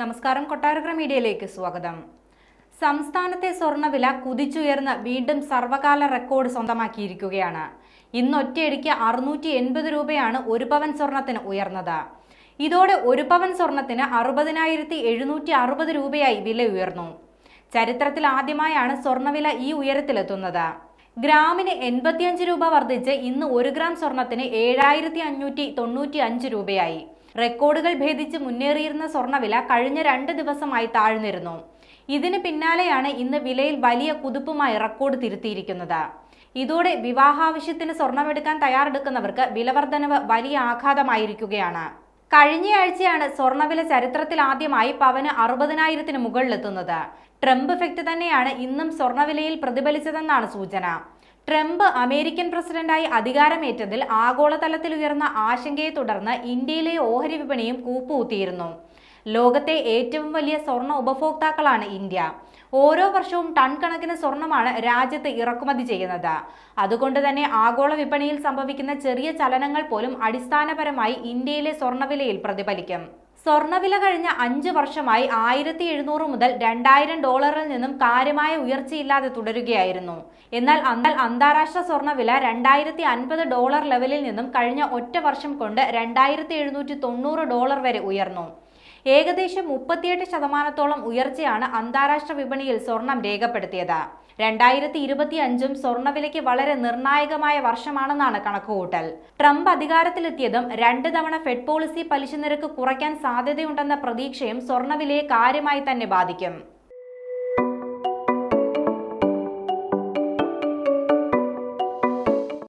നമസ്കാരം, കൊട്ടാരക്കര മീഡിയയിലേക്ക് സ്വാഗതം. സംസ്ഥാനത്തെ സ്വർണ്ണവില കുതിച്ചുയർന്ന് വീണ്ടും സർവകാല റെക്കോർഡ് സ്വന്തമാക്കിയിരിക്കുകയാണ്. ഇന്ന് ഒറ്റയടിക്ക് 680 രൂപയാണ് ഒരു പവൻ സ്വർണത്തിന് ഉയർന്നത്. ഇതോടെ ഒരു പവൻ സ്വർണത്തിന് 60,760 രൂപയായി വില ഉയർന്നു. ചരിത്രത്തിൽ ആദ്യമായാണ് സ്വർണ്ണവില ഈ ഉയരത്തിലെത്തുന്നത്. ഗ്രാമിന് 85 രൂപ വർദ്ധിച്ച് ഇന്ന് 1 ഗ്രാം സ്വർണത്തിന് 7,595 രൂപയായി. റെക്കോർഡുകൾ ഭേദിച്ച് മുന്നേറിയിരുന്ന സ്വർണ്ണവില കഴിഞ്ഞ 2 ദിവസമായി താഴ്ന്നിരുന്നു. ഇതിന് പിന്നാലെയാണ് ഇന്ന് വിലയിൽ വലിയ കുതിപ്പുമായി റെക്കോർഡ് തിരുത്തിയിരിക്കുന്നത്. ഇതോടെ വിവാഹാവശ്യത്തിന് സ്വർണമെടുക്കാൻ തയ്യാറെടുക്കുന്നവർക്ക് വിലവർദ്ധനവ് വലിയ ആഘാതമായിരിക്കുകയാണ്. കഴിഞ്ഞയാഴ്ചയാണ് സ്വർണ്ണവില ചരിത്രത്തിൽ ആദ്യമായി പവന് 60,000-ന് മുകളിലെത്തുന്നത്. ട്രംപ് എഫക്ട് തന്നെയാണ് ഇന്നും സ്വർണ്ണവിലയിൽ പ്രതിഫലിച്ചതെന്നാണ് സൂചന. ട്രംപ് അമേരിക്കൻ പ്രസിഡന്റായി അധികാരമേറ്റതിൽ ആഗോളതലത്തിൽ ഉയർന്ന ആശങ്കയെ തുടർന്ന് ഇന്ത്യയിലെ ഓഹരി വിപണിയും കൂപ്പുകുത്തിയിരുന്നു. ലോകത്തെ ഏറ്റവും വലിയ സ്വർണ്ണ ഉപഭോക്താക്കളാണ് ഇന്ത്യ. ഓരോ വർഷവും ടൺ കണക്കിന് സ്വർണമാണ് രാജ്യത്ത് ഇറക്കുമതി ചെയ്യുന്നത്. അതുകൊണ്ട് തന്നെ ആഗോള വിപണിയിൽ സംഭവിക്കുന്ന ചെറിയ ചലനങ്ങൾ പോലും അടിസ്ഥാനപരമായി ഇന്ത്യയിലെ സ്വർണ്ണവിലയിൽ പ്രതിഫലിക്കും. സ്വർണ്ണവില കഴിഞ്ഞ 5 വർഷമായി 1,700 മുതൽ 2,000 ഡോളറിൽ നിന്നും കാര്യമായ ഉയർച്ചയില്ലാതെ തുടരുകയായിരുന്നു. എന്നാൽ അന്താരാഷ്ട്ര സ്വർണ്ണവില 2,050 ഡോളർ ലെവലിൽ നിന്നും കഴിഞ്ഞ ഒറ്റ വർഷം കൊണ്ട് 2,790 ഡോളർ വരെ ഉയർന്നു. ഏകദേശം 38% ഉയർച്ചയാണ് അന്താരാഷ്ട്ര വിപണിയിൽ സ്വർണം രേഖപ്പെടുത്തിയത്. 2025 സ്വർണ്ണവിലയ്ക്ക് വളരെ നിർണായകമായ വർഷമാണെന്നാണ് കണക്കുകൂട്ടൽ. ട്രംപ് അധികാരത്തിലെത്തിയതും 2 തവണ ഫെഡ് പോളിസി പലിശ നിരക്ക് കുറയ്ക്കാൻ സാധ്യതയുണ്ടെന്ന പ്രതീക്ഷയും സ്വർണ്ണവിലയെ കാര്യമായി തന്നെ ബാധിക്കും.